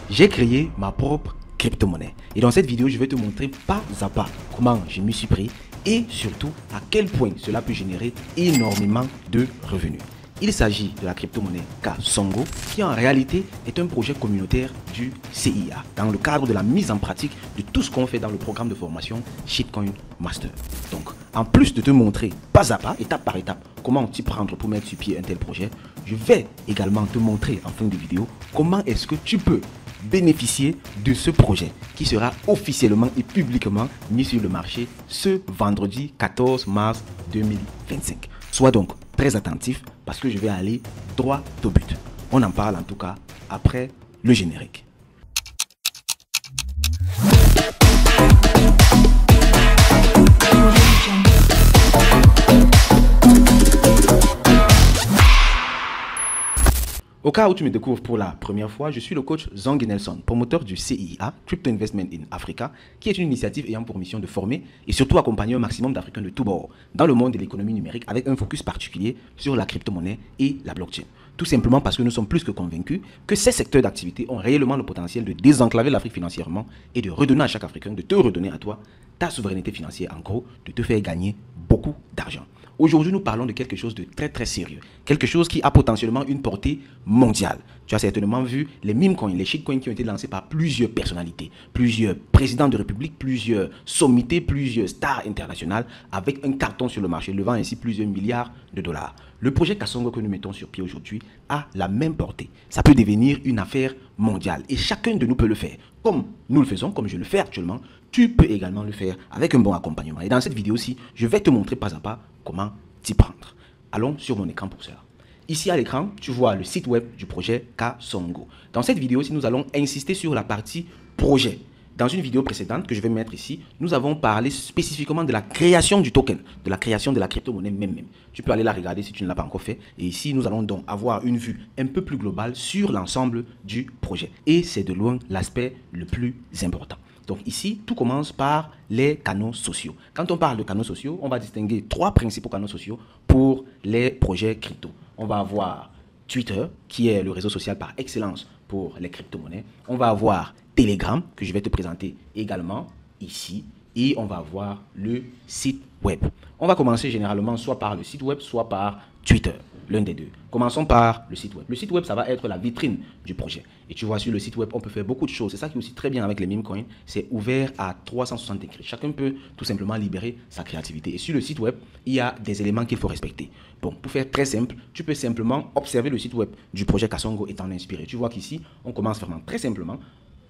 j'ai créé ma propre crypto-monnaie. Et dans cette vidéo, je vais te montrer pas à pas comment je m'y suis pris et surtout à quel point cela peut générer énormément de revenus. Il s'agit de la crypto-monnaie Kasongo qui en réalité est un projet communautaire du CIA dans le cadre de la mise en pratique de tout ce qu'on fait dans le programme de formation Shitcoin Master. Donc, en plus de te montrer pas à pas, étape par étape, comment t'y prendre pour mettre sur pied un tel projet, je vais également te montrer en fin de vidéo comment est-ce que tu peux bénéficier de ce projet qui sera officiellement et publiquement mis sur le marché ce vendredi 14 mars 2025. Sois donc très attentif parce que je vais aller droit au but. On en parle en tout cas après le générique. Au cas où tu me découvres pour la première fois, je suis le coach Zangui Nelson, promoteur du CIA, Crypto Investment in Africa, qui est une initiative ayant pour mission de former et surtout accompagner un maximum d'Africains de tous bords dans le monde de l'économie numérique avec un focus particulier sur la crypto-monnaie et la blockchain. Tout simplement parce que nous sommes plus que convaincus que ces secteurs d'activité ont réellement le potentiel de désenclaver l'Afrique financièrement et de redonner à chaque Africain, de te redonner à toi ta souveraineté financière, en gros, de te faire gagner beaucoup d'argent. Aujourd'hui, nous parlons de quelque chose de très très sérieux. Quelque chose qui a potentiellement une portée mondiale. Tu as certainement vu les meme coins, les shitcoins qui ont été lancés par plusieurs personnalités, plusieurs présidents de république, plusieurs sommités, plusieurs stars internationales avec un carton sur le marché, levant ainsi plusieurs milliards de dollars. Le projet Kasongo que nous mettons sur pied aujourd'hui a la même portée. Ça peut devenir une affaire mondiale et chacun de nous peut le faire. Comme nous le faisons, comme je le fais actuellement, tu peux également le faire avec un bon accompagnement. Et dans cette vidéo-ci, je vais te montrer pas à pas comment t'y prendre. Allons sur mon écran pour cela. Ici à l'écran, tu vois le site web du projet Kasongo. Dans cette vidéo-ci, nous allons insister sur la partie projet. Dans une vidéo précédente que je vais mettre ici, nous avons parlé spécifiquement de la création du token, de la création de la crypto-monnaie même. Tu peux aller la regarder si tu ne l'as pas encore fait. Et ici, nous allons donc avoir une vue un peu plus globale sur l'ensemble du projet. Et c'est de loin l'aspect le plus important. Donc ici, tout commence par les canaux sociaux. Quand on parle de canaux sociaux, on va distinguer trois principaux canaux sociaux pour les projets crypto. On va avoir Twitter, qui est le réseau social par excellence pour les crypto-monnaies. On va avoir Telegram, que je vais te présenter également ici. Et on va avoir le site web. On va commencer généralement soit par le site web, soit par Twitter, l'un des deux. Commençons par le site web. Le site web, ça va être la vitrine du projet. Et tu vois, sur le site web, on peut faire beaucoup de choses. C'est ça qui est aussi très bien avec les meme coins. C'est ouvert à 360 degrés. Chacun peut tout simplement libérer sa créativité. Et sur le site web, il y a des éléments qu'il faut respecter. Bon, pour faire très simple, tu peux simplement observer le site web du projet Kasongo et t'en inspirer. Tu vois qu'ici, on commence vraiment très simplement.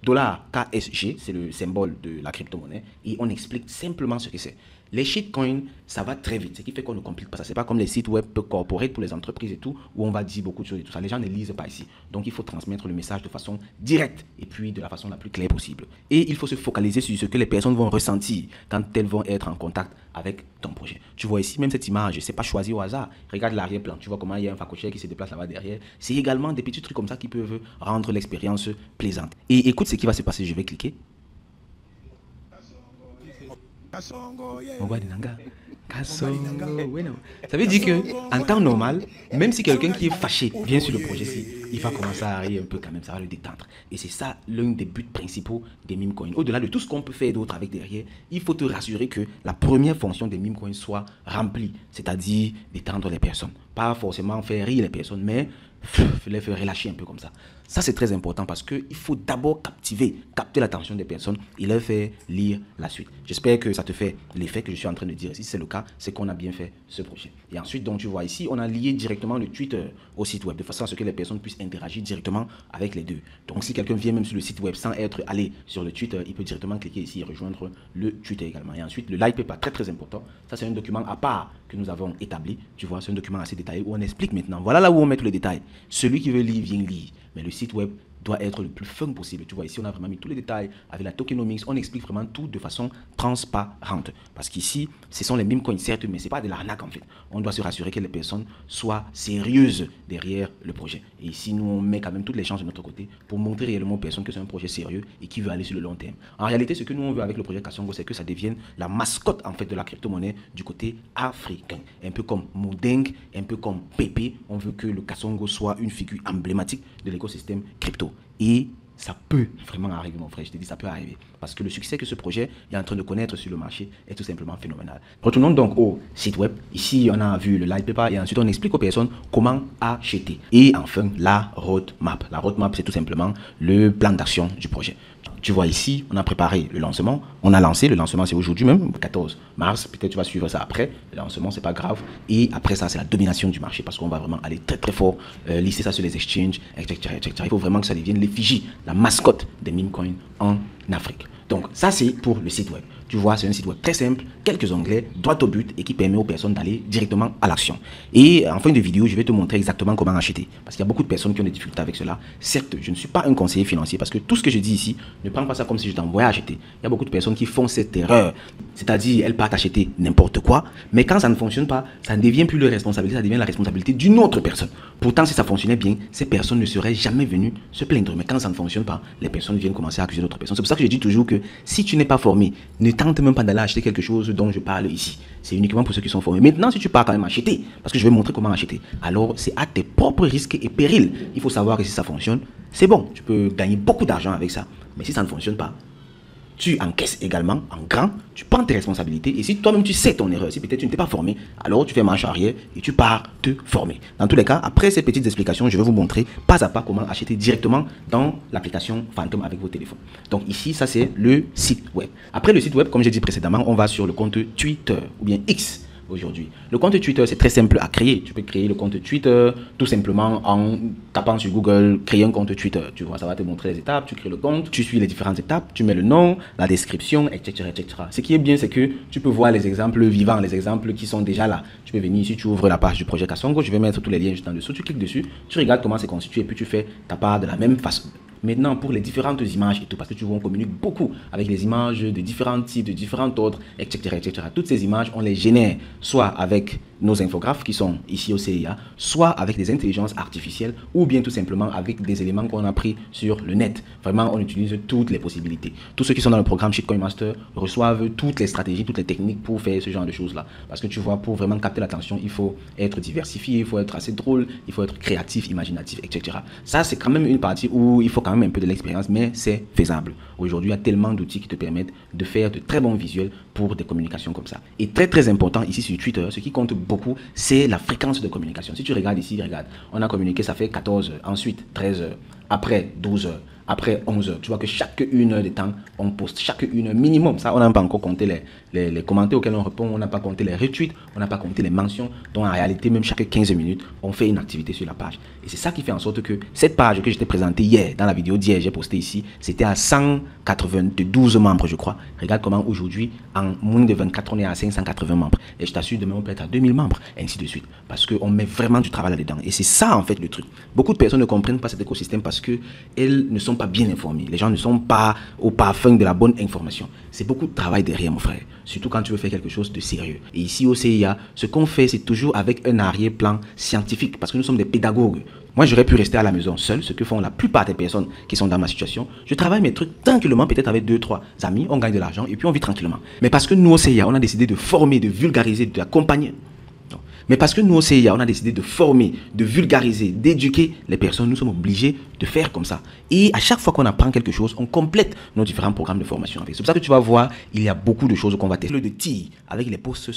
$KSG, c'est le symbole de la crypto-monnaie. Et on explique simplement ce que c'est. Les shitcoins, ça va très vite, ce qui fait qu'on ne complique pas ça. C'est pas comme les sites web corporate pour les entreprises et tout, où on va dire beaucoup de choses et tout ça. Les gens ne lisent pas ici. Donc il faut transmettre le message de façon directe et puis de la façon la plus claire possible. Et il faut se focaliser sur ce que les personnes vont ressentir quand elles vont être en contact avec ton projet. Tu vois ici, même cette image, c'est pas choisi au hasard. Regarde l'arrière-plan, tu vois comment il y a un facochère qui se déplace là-bas derrière. C'est également des petits trucs comme ça qui peuvent rendre l'expérience plaisante. Et écoute ce qui va se passer, je vais cliquer. Ça veut dire que en temps normal, même si quelqu'un qui est fâché vient sur le projet-ci, il va commencer à rire un peu quand même, ça va le détendre. Et c'est ça l'un des buts principaux des meme coins. Au-delà de tout ce qu'on peut faire d'autre avec derrière, il faut te rassurer que la première fonction des meme coins soit remplie, c'est-à-dire détendre les personnes. Pas forcément faire rire les personnes, mais les faire relâcher un peu comme ça. Ça, c'est très important parce qu'il faut d'abord capter l'attention des personnes et leur faire lire la suite. J'espère que ça te fait l'effet que je suis en train de dire. Si c'est le cas, c'est qu'on a bien fait ce projet. Et ensuite, donc, tu vois ici, on a lié directement le Twitter au site web de façon à ce que les personnes puissent interagir directement avec les deux. Donc, si quelqu'un vient même sur le site web sans être allé sur le Twitter, il peut directement cliquer ici et rejoindre le Twitter également. Et ensuite, le light paper, très très important. Ça, c'est un document à part que nous avons établi. Tu vois, c'est un document assez détaillé où on explique maintenant. Voilà là où on met tous les détails. Celui qui veut lire, vient lire. Mais le site web doit être le plus fun possible. Tu vois, ici, on a vraiment mis tous les détails avec la tokenomics. On explique vraiment tout de façon transparente. Parce qu'ici, ce sont les mêmes coins, certes, mais ce n'est pas de l'arnaque en fait. On doit se rassurer que les personnes soient sérieuses derrière le projet. Et ici, nous, on met quand même toutes les chances de notre côté pour montrer réellement aux personnes que c'est un projet sérieux et qui veut aller sur le long terme. En réalité, ce que nous, on veut avec le projet Kasongo, c'est que ça devienne la mascotte en fait de la crypto-monnaie du côté africain. Un peu comme Modeng, un peu comme Pepe. On veut que le Kasongo soit une figure emblématique de l'écosystème crypto. Et ça peut vraiment arriver, mon frère. Je te dis, ça peut arriver. Parce que le succès que ce projet est en train de connaître sur le marché est tout simplement phénoménal. Retournons donc au site web. Ici, on a vu le light paper et ensuite on explique aux personnes comment acheter. Et enfin, la roadmap. La roadmap, c'est tout simplement le plan d'action du projet. Tu vois ici, on a préparé le lancement. On a lancé, le lancement c'est aujourd'hui même, 14 mars. Peut-être tu vas suivre ça après. Le lancement, c'est pas grave. Et après ça, c'est la domination du marché parce qu'on va vraiment aller très très fort, lister ça sur les exchanges, etc., etc. Il faut vraiment que ça devienne l'effigie, la mascotte des meme coins en Afrique. Donc ça, c'est pour le site web. Tu vois, c'est un site web très simple, quelques onglets, droit au but et qui permet aux personnes d'aller directement à l'action. Et en fin de vidéo, je vais te montrer exactement comment acheter. Parce qu'il y a beaucoup de personnes qui ont des difficultés avec cela. Certes, je ne suis pas un conseiller financier parce que tout ce que je dis ici, ne prends pas ça comme si je t'envoyais acheter. Il y a beaucoup de personnes qui font cette erreur. C'est-à-dire, elles partent acheter n'importe quoi, mais quand ça ne fonctionne pas, ça ne devient plus leur responsabilité, ça devient la responsabilité d'une autre personne. Pourtant, si ça fonctionnait bien, ces personnes ne seraient jamais venues se plaindre. Mais quand ça ne fonctionne pas, les personnes viennent commencer à accuser d'autres personnes. C'est pour ça que je dis toujours que si tu n'es pas formé, ne tente même pas d'aller acheter quelque chose dont je parle ici. C'est uniquement pour ceux qui sont formés. Maintenant, si tu pars quand même acheter, parce que je vais montrer comment acheter, alors c'est à tes propres risques et périls. Il faut savoir que si ça fonctionne, c'est bon. Tu peux gagner beaucoup d'argent avec ça. Mais si ça ne fonctionne pas, tu encaisses également en grand, tu prends tes responsabilités et si toi-même tu sais ton erreur, si peut-être tu ne t'es pas formé, alors tu fais marche arrière et tu pars te former. Dans tous les cas, après ces petites explications, je vais vous montrer pas à pas comment acheter directement dans l'application Phantom avec vos téléphones. Donc ici, ça c'est le site web. Après le site web, comme j'ai dit précédemment, on va sur le compte Twitter ou bien X aujourd'hui. Le compte Twitter, c'est très simple à créer. Tu peux créer le compte Twitter tout simplement en tapant sur Google, créer un compte Twitter. Tu vois, ça va te montrer les étapes. Tu crées le compte, tu suis les différentes étapes, tu mets le nom, la description, etc., etc. Ce qui est bien, c'est que tu peux voir les exemples vivants, les exemples qui sont déjà là. Tu peux venir ici, tu ouvres la page du projet Kasongo. Je vais mettre tous les liens juste en dessous. Tu cliques dessus, tu regardes comment c'est constitué et puis tu fais ta part de la même façon. Maintenant, pour les différentes images et tout, parce que tu vois, on communique beaucoup avec les images de différents types, de différents ordres, etc., etc. Toutes ces images, on les génère soit avec nos infographes qui sont ici au CIA, soit avec des intelligences artificielles ou bien tout simplement avec des éléments qu'on a pris sur le net. Vraiment, on utilise toutes les possibilités. Tous ceux qui sont dans le programme Shitcoin Master reçoivent toutes les stratégies, toutes les techniques pour faire ce genre de choses-là. Parce que tu vois, pour vraiment capter l'attention, il faut être diversifié, il faut être assez drôle, il faut être créatif, imaginatif, etc. Ça, c'est quand même une partie où il faut quand même un peu de l'expérience, mais c'est faisable. Aujourd'hui, il y a tellement d'outils qui te permettent de faire de très bons visuels pour des communications comme ça. Et très très important ici sur Twitter, ce qui compte beaucoup, c'est la fréquence de communication. Si tu regardes ici, regarde, on a communiqué, ça fait 14 heures, ensuite 13 heures, après 12 heures, après 11 heures. Tu vois que chaque une heure de temps, on poste chaque une heure minimum. Ça, on n'a pas encore compté les commentaires auxquels on répond, on n'a pas compté les retweets, on n'a pas compté les mentions. Donc en réalité, même chaque 15 minutes, on fait une activité sur la page. Et c'est ça qui fait en sorte que cette page que je t'ai présentée hier, dans la vidéo d'hier, j'ai posté ici, c'était à 192 membres, je crois. Regarde comment aujourd'hui, en moins de 24, on est à 580 membres. Et je t'assure, demain, on peut être à 2000 membres, et ainsi de suite. Parce qu'on met vraiment du travail là-dedans. Et c'est ça, en fait, le truc. Beaucoup de personnes ne comprennent pas cet écosystème parce qu'elles ne sont pas bien informées. Les gens ne sont pas au parfum de la bonne information. C'est beaucoup de travail derrière, mon frère. Surtout quand tu veux faire quelque chose de sérieux. Et ici, au CIA, ce qu'on fait, c'est toujours avec un arrière-plan scientifique. Parce que nous sommes des pédagogues. Moi, j'aurais pu rester à la maison seul, ce que font la plupart des personnes qui sont dans ma situation. Je travaille mes trucs tranquillement, peut-être avec 2-3 amis, on gagne de l'argent et puis on vit tranquillement. Mais parce que nous, au CIA, on a décidé de former, de vulgariser, d'accompagner. Mais parce que nous, au CIA, on a décidé de former, de vulgariser, d'éduquer les personnes, nous sommes obligés de faire comme ça. Et à chaque fois qu'on apprend quelque chose, on complète nos différents programmes de formation. C'est pour ça que tu vas voir, il y a beaucoup de choses qu'on va tester. Le de tir avec les posts,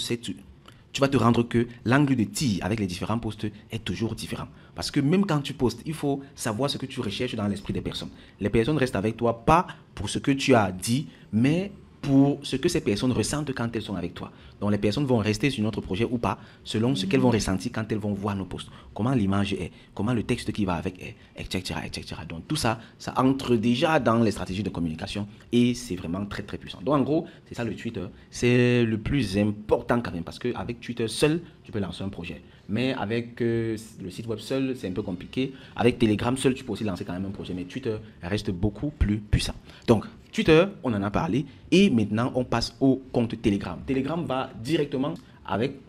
tu vas te rendre que l'angle de tir avec les différents postes est toujours différent. Parce que même quand tu postes, il faut savoir ce que tu recherches dans l'esprit des personnes. Les personnes restent avec toi, pas pour ce que tu as dit, mais pour ce que ces personnes ressentent quand elles sont avec toi. Donc les personnes vont rester sur notre projet ou pas, selon ce qu'elles vont ressentir quand elles vont voir nos posts. Comment l'image est, comment le texte qui va avec est, etc., etc. Donc tout ça, ça entre déjà dans les stratégies de communication et c'est vraiment très très puissant. Donc en gros, c'est ça le Twitter. C'est le plus important quand même parce qu'avec Twitter seul, tu peux lancer un projet. Mais avec le site web seul, c'est un peu compliqué. Avec Telegram seul, tu peux aussi lancer quand même un projet. Mais Twitter reste beaucoup plus puissant. Donc, Twitter, on en a parlé. Et maintenant, on passe au compte Telegram. Telegram va directement avec...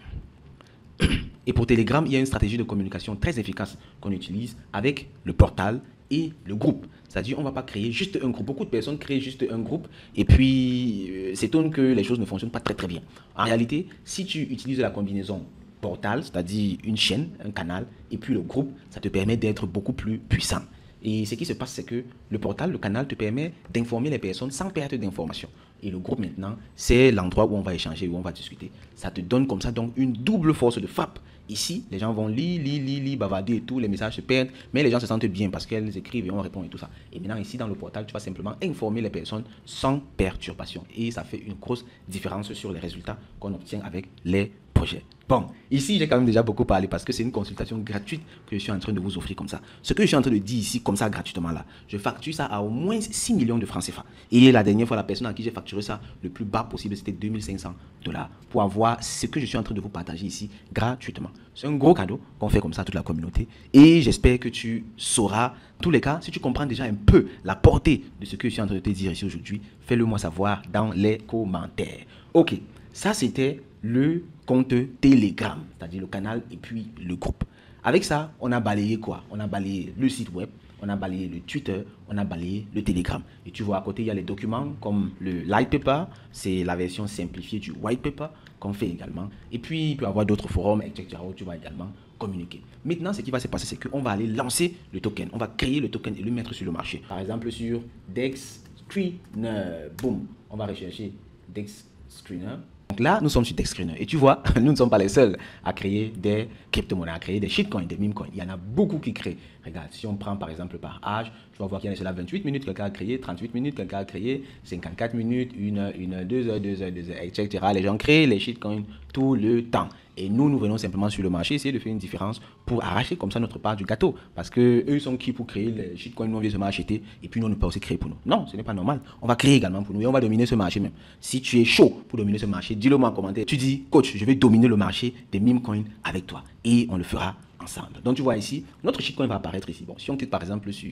Et pour Telegram, il y a une stratégie de communication très efficace qu'on utilise avec le portal et le groupe. C'est-à-dire, on ne va pas créer juste un groupe. Beaucoup de personnes créent juste un groupe et puis s'étonnent que les choses ne fonctionnent pas très très bien. En réalité, si tu utilises la combinaison portal, c'est-à-dire une chaîne, un canal, et puis le groupe, ça te permet d'être beaucoup plus puissant. Et ce qui se passe, c'est que le portal, le canal te permet d'informer les personnes sans perte d'information. Et le groupe maintenant, c'est l'endroit où on va échanger, où on va discuter. Ça te donne comme ça donc une double force de frappe. Ici, les gens vont lire, bavarder et tout, les messages se perdent, mais les gens se sentent bien parce qu'elles écrivent et on répond et tout ça. Et maintenant ici dans le portal, tu vas simplement informer les personnes sans perturbation. Et ça fait une grosse différence sur les résultats qu'on obtient avec les projets. Bon, ici j'ai quand même déjà beaucoup parlé parce que c'est une consultation gratuite que je suis en train de vous offrir comme ça. Ce que je suis en train de dire ici comme ça gratuitement là, je facture ça à au moins 6 millions de francs CFA. Et la dernière fois, la personne à qui j'ai facturé ça le plus bas possible, c'était 2500 dollars pour avoir ce que je suis en train de vous partager ici gratuitement. C'est un gros cadeau qu'on fait comme ça à toute la communauté et j'espère que tu sauras, en tous les cas, si tu comprends déjà un peu la portée de ce que je suis en train de te dire ici aujourd'hui, fais-le moi savoir dans les commentaires. Ok, ça c'était le compte Telegram, c'est-à-dire le canal et puis le groupe. Avec ça, on a balayé quoi? On a balayé le site web, on a balayé le Twitter, on a balayé le Telegram. Et tu vois à côté, il y a les documents comme le light paper, c'est la version simplifiée du white paper qu'on fait également. Et puis, il peut y avoir d'autres forums, etc. où tu vas également communiquer. Maintenant, ce qui va se passer, c'est qu'on va aller lancer le token. On va créer le token et le mettre sur le marché. Par exemple, sur Dex Screener. Boum, on va rechercher Dex Screener. Donc là, nous sommes sur DexScreener et tu vois, nous ne sommes pas les seuls à créer des crypto-monnaies, à créer des shitcoins, des meme coins. Il y en a beaucoup qui créent. Regarde, si on prend par exemple par âge, tu vas voir qu'il y en a cela 28 minutes, quelqu'un a créé, 38 minutes, quelqu'un a créé, 54 minutes, 1 heure, 2 heures, 2 heures, 2 heures, etc. Les gens créent les shitcoins tout le temps. Et nous venons simplement sur le marché essayer de faire une différence pour arracher comme ça notre part du gâteau. Parce que eux sont qui pour créer les shitcoins, nous on vient seulement acheter et puis nous on ne peut pas aussi créer pour nous. Non, ce n'est pas normal. On va créer également pour nous et on va dominer ce marché même. Si tu es chaud pour dominer ce marché, dis-le moi en commentaire. Tu dis, coach, je vais dominer le marché des meme coins avec toi. Et on le fera ensemble. Donc tu vois ici, notre shitcoin va apparaître ici. Bon, si on clique par exemple sur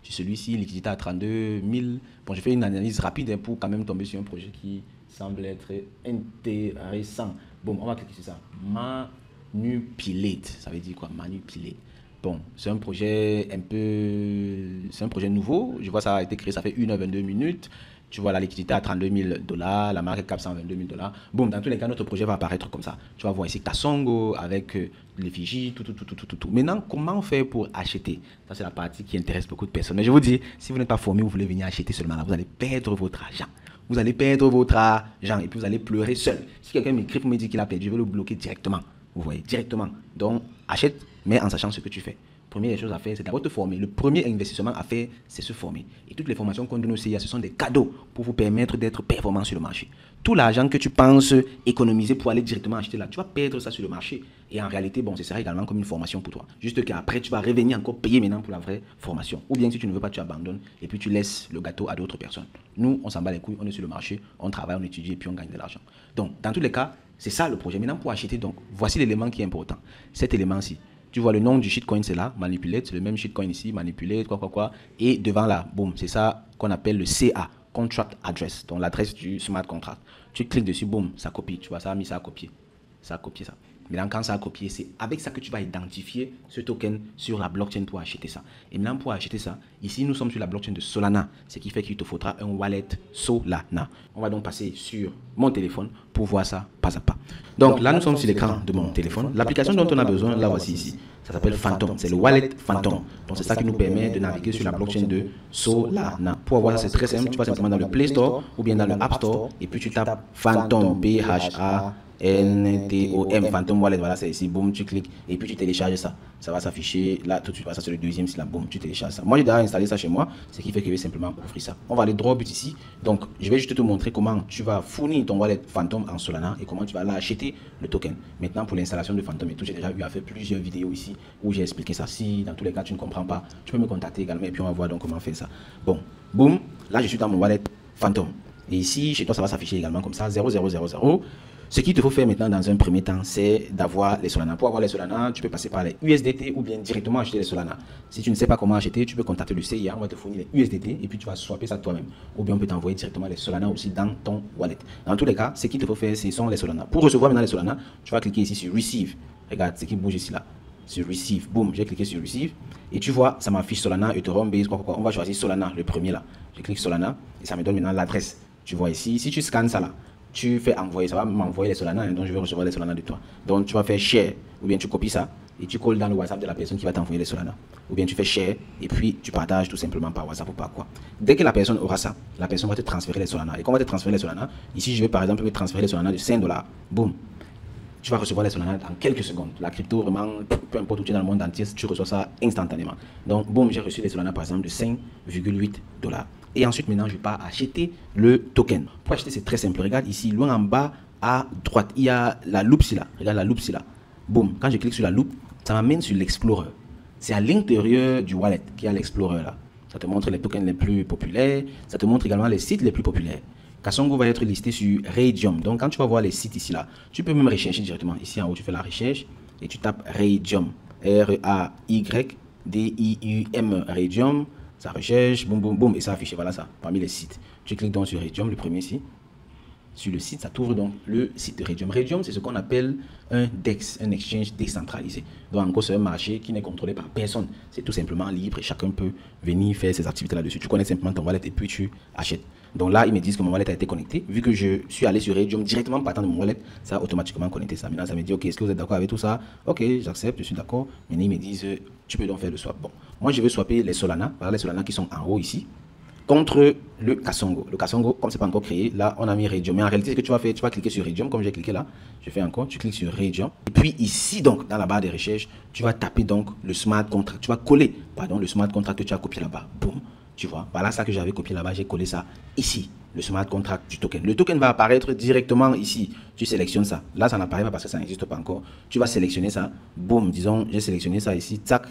celui-ci, liquidité à 32 000. Bon, je fais une analyse rapide pour quand même tomber sur un projet qui semble être intéressant. Bon, on va cliquer sur ça. Manipulate. Ça veut dire quoi? Manipulate. Bon, c'est un projet c'est un projet nouveau. Je vois ça a été créé, ça fait 1 heure 22 minutes. Tu vois la liquidité à 32 000 dollars, la marque cap 122 000 dollars. Bon, dans tous les cas, notre projet va apparaître comme ça. Tu vas voir ici Kasongo avec l'effigie, tout. Maintenant, comment on fait pour acheter? Ça, c'est la partie qui intéresse beaucoup de personnes. Mais je vous dis, si vous n'êtes pas formé, vous voulez venir acheter seulement là, vous allez perdre votre argent. Vous allez perdre votre argent et puis vous allez pleurer seul. Si quelqu'un m'écrit pour me dire qu'il a perdu, je vais le bloquer directement. Vous voyez, directement. Donc, achète, mais en sachant ce que tu fais. Première chose à faire, c'est d'abord te former. Le premier investissement à faire, c'est se former. Et toutes les formations qu'on donne au CIA, ce sont des cadeaux pour vous permettre d'être performant sur le marché. Tout l'argent que tu penses économiser pour aller directement acheter là, tu vas perdre ça sur le marché. Et en réalité, bon, ce sera également comme une formation pour toi. Juste qu'après, tu vas revenir encore payer maintenant pour la vraie formation. Ou bien si tu ne veux pas, tu abandonnes et puis tu laisses le gâteau à d'autres personnes. Nous, on s'en bat les couilles, on est sur le marché, on travaille, on étudie et puis on gagne de l'argent. Donc, dans tous les cas, c'est ça le projet. Maintenant, pour acheter, donc, voici l'élément qui est important. Cet élément-ci. Tu vois le nom du shitcoin, c'est là, Manipulate, c'est le même shitcoin ici, Manipulate, quoi. Et devant là, boum, c'est ça qu'on appelle le CA, Contract Address, donc l'adresse du smart contract. Tu cliques dessus, boum, ça copie, tu vois, ça a mis ça à copier. Ça a copié ça. Maintenant, quand ça a copié, c'est avec ça que tu vas identifier ce token sur la blockchain pour acheter ça. Et maintenant, pour acheter ça, ici, nous sommes sur la blockchain de Solana, ce qui fait qu'il te faudra un wallet Solana. On va donc passer sur mon téléphone pour voir ça pas à pas. Donc là, nous sommes sur l'écran de mon téléphone. L'application dont on a besoin, la voici ici. Ça s'appelle Phantom. C'est le wallet Phantom. Donc c'est ça qui nous permet de naviguer sur la blockchain de Solana. Pour avoir ça, c'est très simple. Tu vas simplement dans le Play Store ou bien dans le App Store et puis tu tapes Phantom, PHA. NTOM, Phantom Wallet, voilà, c'est ici, boum, tu cliques et puis tu télécharges ça. Ça va s'afficher là tout de suite, ça c'est le deuxième, c'est là, boum, tu télécharges ça. Moi j'ai déjà installé ça chez moi, ce qui fait que je vais simplement ouvrir ça. On va aller droit au but ici. Donc je vais juste te montrer comment tu vas fournir ton wallet Phantom en Solana et comment tu vas l'acheter le token. Maintenant pour l'installation de Phantom et tout, j'ai déjà eu à faire plusieurs vidéos ici où j'ai expliqué ça. Si dans tous les cas tu ne comprends pas, tu peux me contacter également et puis on va voir donc comment faire ça. Bon, boum, là je suis dans mon wallet Phantom. Et ici, chez toi, ça va s'afficher également comme ça, 0000. Ce qu'il te faut faire maintenant dans un premier temps, c'est d'avoir les Solana. Pour avoir les Solana, tu peux passer par les USDT ou bien directement acheter les Solana. Si tu ne sais pas comment acheter, tu peux contacter le CIA, on va te fournir les USDT et puis tu vas swapper ça toi-même. Ou bien on peut t'envoyer directement les Solana aussi dans ton wallet. Dans tous les cas, ce qu'il te faut faire, ce sont les Solana. Pour recevoir maintenant les Solana, tu vas cliquer ici sur Receive. Regarde ce qui bouge ici là. Sur Receive. Boum, j'ai cliqué sur Receive. Et tu vois, ça m'affiche Solana, Ethereum, Base, quoi. On va choisir Solana, le premier là. Je clique Solana et ça me donne maintenant l'adresse. Tu vois ici, si tu scannes ça là, tu fais envoyer, ça va m'envoyer les Solana, donc je vais recevoir les Solana de toi. Donc tu vas faire share, ou bien tu copies ça, et tu colles dans le WhatsApp de la personne qui va t'envoyer les Solana. Ou bien tu fais share et puis tu partages tout simplement par WhatsApp ou par quoi. Dès que la personne aura ça, la personne va te transférer les Solana. Et quand on va te transférer les Solana, ici je vais par exemple te transférer les Solana de 5 $. Boum. Tu vas recevoir les Solana en quelques secondes. La crypto, vraiment, peu importe où tu es dans le monde entier, tu reçois ça instantanément. Donc, boum, j'ai reçu les Solana par exemple de 5,8 $. Et ensuite, maintenant, je pars acheter le token. Pour acheter, c'est très simple. Regarde ici, loin en bas, à droite, il y a la loupe là. Regarde la loupe là. Boum, quand je clique sur la loupe, ça m'amène sur l'Explorer. C'est à l'intérieur du wallet qu'il y a l'Explorer là. Ça te montre les tokens les plus populaires. Ça te montre également les sites les plus populaires. Kasongo va être listé sur Raydium. Donc, quand tu vas voir les sites ici là, tu peux même rechercher directement. Ici en haut, tu fais la recherche et tu tapes Raydium. R-A-Y-D-I-U-M. Raydium. Ça recherche, boum, boum, boum, et ça affiche. Voilà ça, parmi les sites. Tu cliques donc sur Raydium, le premier ici. Sur le site, ça t'ouvre donc le site de Raydium. Raydium, c'est ce qu'on appelle un DEX, un exchange décentralisé. Donc, en gros, c'est un marché qui n'est contrôlé par personne. C'est tout simplement libre et chacun peut venir faire ses activités là-dessus. Tu connais simplement ton wallet et puis tu achètes. Donc là, ils me disent que mon wallet a été connecté. Vu que je suis allé sur Raydium directement partant de mon wallet, ça a automatiquement connecté ça. Maintenant, ça me dit, ok, est-ce que vous êtes d'accord avec tout ça? Ok, j'accepte, je suis d'accord. Maintenant, ils me disent, tu peux donc faire le swap. Bon, moi, je vais swapper les Solana. Voilà les Solana qui sont en haut ici. Contre le Kasongo. Le Kasongo, comme c'est pas encore créé, là, on a mis Raydium. Mais en réalité, ce que tu vas faire, tu vas cliquer sur Raydium, comme j'ai cliqué là. Je fais encore, tu cliques sur Raydium. Et puis ici, donc, dans la barre de recherche, tu vas taper donc le smart contract. Tu vas coller, pardon, le smart contract que tu as copié là-bas. Boum. Tu vois, voilà ça que j'avais copié là-bas, j'ai collé ça ici, le smart contract du token. Le token va apparaître directement ici. Tu sélectionnes ça. Là, ça n'apparaît pas parce que ça n'existe pas encore. Tu vas sélectionner ça. Boum, disons, j'ai sélectionné ça ici. Tac,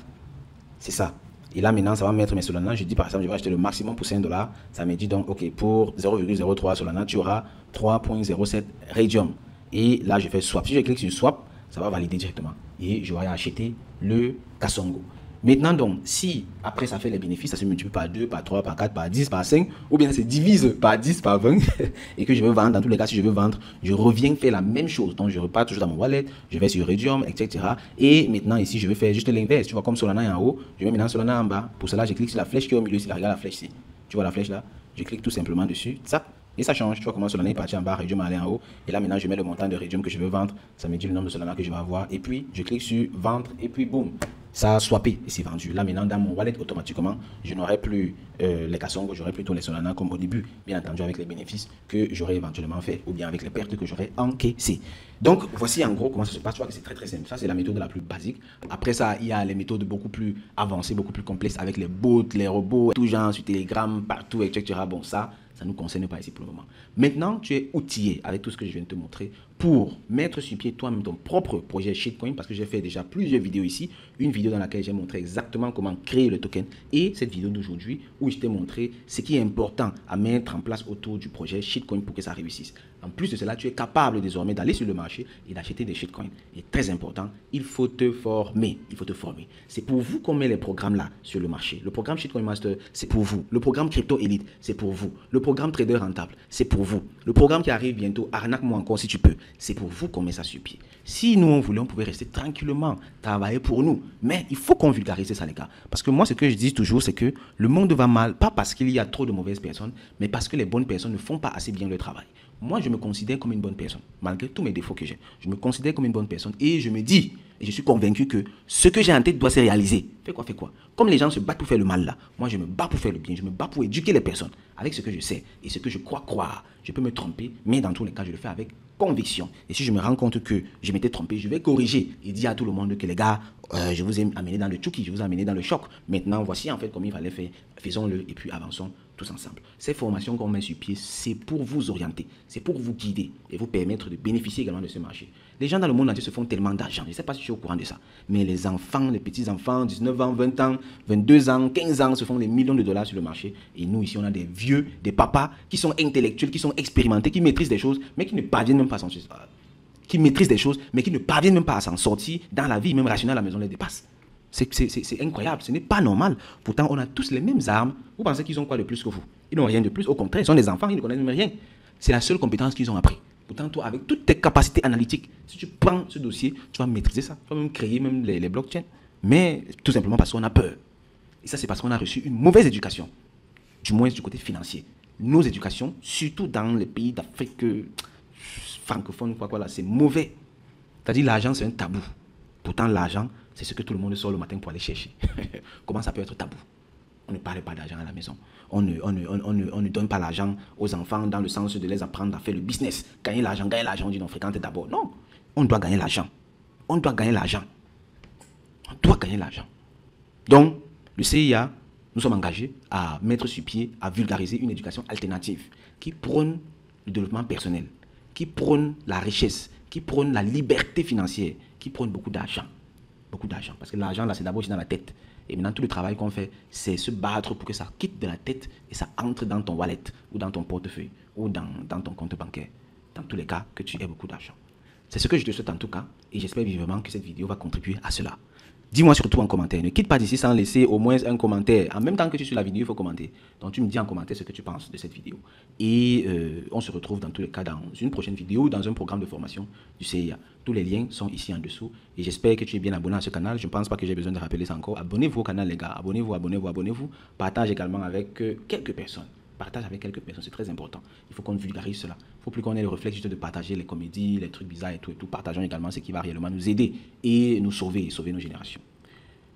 c'est ça. Et là, maintenant, ça va mettre mes Solana. Je dis par exemple, je vais acheter le maximum pour 5 $. Ça me dit donc, ok, pour 0,03 Solana, tu auras 3,07 Raydium. Et là, je fais swap. Si je clique sur swap, ça va valider directement. Et j'aurai acheté le Kasongo. Maintenant, donc, si après ça fait les bénéfices, ça se multiplie par 2, par 3, par 4, par 10, par 5, ou bien ça se divise par 10, par 20, et que je veux vendre, dans tous les cas, si je veux vendre, je reviens faire la même chose. Donc, je repars toujours dans mon wallet, je vais sur Raydium, etc. Et maintenant, ici, je vais faire juste l'inverse. Tu vois, comme Solana est en haut, je vais maintenant Solana en bas. Pour cela, je clique sur la flèche qui est au milieu ici. Regarde la flèche ici. Tu vois la flèche là? Je clique tout simplement dessus. Ça. Et ça change, tu vois comment Solana est parti en bas, Raydium est allé en haut. Et là maintenant je mets le montant de Raydium que je veux vendre. Ça me dit le nombre de Solana que je vais avoir. Et puis je clique sur vendre et puis boum. Ça a swappé et c'est vendu. Là maintenant dans mon wallet automatiquement, je n'aurai plus les Kasongo, j'aurai plutôt les Solana comme au début. Bien entendu avec les bénéfices que j'aurai éventuellement fait ou bien avec les pertes que j'aurai encaissées. Donc voici en gros comment ça se passe. Tu vois que c'est très très simple. Ça c'est la méthode la plus basique. Après ça il y a les méthodes beaucoup plus avancées, beaucoup plus complexes avec les bots, les robots, tout genre sur Telegram, partout, etc. Bon ça ne nous concerne pas ici pour le moment. Maintenant, tu es outillé avec tout ce que je viens de te montrer pour mettre sur pied toi-même ton propre projet shitcoin parce que j'ai fait déjà plusieurs vidéos ici. Une vidéo dans laquelle j'ai montré exactement comment créer le token et cette vidéo d'aujourd'hui où je t'ai montré ce qui est important à mettre en place autour du projet shitcoin pour que ça réussisse. En plus de cela, tu es capable désormais d'aller sur le marché et d'acheter des shitcoins. Et très important, il faut te former. Il faut te former. C'est pour vous qu'on met les programmes là sur le marché. Le programme Shitcoin Master, c'est pour vous. Le programme Crypto Elite, c'est pour vous. Le programme Trader Rentable, c'est pour vous. Le programme qui arrive bientôt, arnaque-moi encore si tu peux. C'est pour vous qu'on met ça sur pied. Si nous, on voulait, on pouvait rester tranquillement, travailler pour nous. Mais il faut qu'on vulgarise ça, les gars. Parce que moi, ce que je dis toujours, c'est que le monde va mal, pas parce qu'il y a trop de mauvaises personnes, mais parce que les bonnes personnes ne font pas assez bien le travail. Moi, je me considère comme une bonne personne, malgré tous mes défauts que j'ai. Je me considère comme une bonne personne et je me dis, et je suis convaincu que ce que j'ai en tête doit se réaliser. Fais quoi, fais quoi. Comme les gens se battent pour faire le mal là, moi je me bats pour faire le bien, je me bats pour éduquer les personnes avec ce que je sais et ce que je crois croire. Je peux me tromper, mais dans tous les cas, je le fais avec conviction. Et si je me rends compte que je m'étais trompé, je vais corriger et dire à tout le monde que les gars, je vous ai amené dans le tchouki, je vous ai amené dans le choc. Maintenant, voici en fait comment il fallait faire. Faisons-le et puis avançons tous ensemble. Ces formations qu'on met sur pied, c'est pour vous orienter, c'est pour vous guider et vous permettre de bénéficier également de ce marché. Les gens dans le monde entier se font tellement d'argent. Je ne sais pas si tu es au courant de ça. Mais les enfants, les petits-enfants, 19 ans, 20 ans, 22 ans, 15 ans, se font des millions de dollars sur le marché. Et nous, ici, on a des vieux, des papas qui sont intellectuels, qui sont expérimentés, qui maîtrisent des choses, mais qui ne parviennent même pas à s'en sortir. Qui maîtrisent des choses, mais qui ne parviennent même pas à s'en sortir dans la vie, même rationnelle, la maison les dépasse. C'est incroyable, ce n'est pas normal. Pourtant, on a tous les mêmes armes. Vous pensez qu'ils ont quoi de plus que vous? Ils n'ont rien de plus. Au contraire, ils sont des enfants, ils ne connaissent même rien. C'est la seule compétence qu'ils ont appris. Pourtant, toi, avec toutes tes capacités analytiques, si tu prends ce dossier, tu vas maîtriser ça. Tu vas même créer même les blockchains. Mais tout simplement parce qu'on a peur. Et ça, c'est parce qu'on a reçu une mauvaise éducation. Du moins du côté financier. Nos éducations, surtout dans les pays d'Afrique francophones, c'est mauvais. C'est-à-dire l'argent, c'est un tabou. Pourtant, l'argent, c'est ce que tout le monde sort le matin pour aller chercher. Comment ça peut être tabou? On ne parle pas d'argent à la maison. On ne donne pas l'argent aux enfants dans le sens de les apprendre à faire le business. Gagner l'argent, on dit non, fréquente d'abord. Non, on doit gagner l'argent. On doit gagner l'argent. On doit gagner l'argent. Donc, le CIA, nous sommes engagés à mettre sur pied, à vulgariser une éducation alternative qui prône le développement personnel, qui prône la richesse, qui prône la liberté financière, qui prône beaucoup d'argent. Beaucoup d'argent. Parce que l'argent, là, c'est d'abord aussi dans la tête. Et maintenant, tout le travail qu'on fait, c'est se battre pour que ça quitte de la tête et ça entre dans ton wallet ou dans ton portefeuille ou dans ton compte bancaire. Dans tous les cas, que tu aies beaucoup d'argent. C'est ce que je te souhaite en tout cas et j'espère vivement que cette vidéo va contribuer à cela. Dis-moi surtout en commentaire. Ne quitte pas d'ici sans laisser au moins un commentaire. En même temps que tu suis la vidéo, il faut commenter. Donc tu me dis en commentaire ce que tu penses de cette vidéo. Et on se retrouve dans tous les cas dans une prochaine vidéo ou dans un programme de formation du CIA. Tous les liens sont ici en dessous. Et j'espère que tu es bien abonné à ce canal. Je ne pense pas que j'ai besoin de rappeler ça encore. Abonnez-vous au canal les gars. Abonnez-vous, abonnez-vous, abonnez-vous. Partage également avec quelques personnes. Partage avec quelques personnes, c'est très important. Il faut qu'on vulgarise cela. Il ne faut plus qu'on ait le réflexe juste de partager les comédies, les trucs bizarres et tout. Partageons également ce qui va réellement nous aider et nous sauver, et sauver nos générations.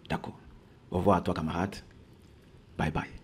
D'accord. Au revoir à toi, camarade. Bye bye.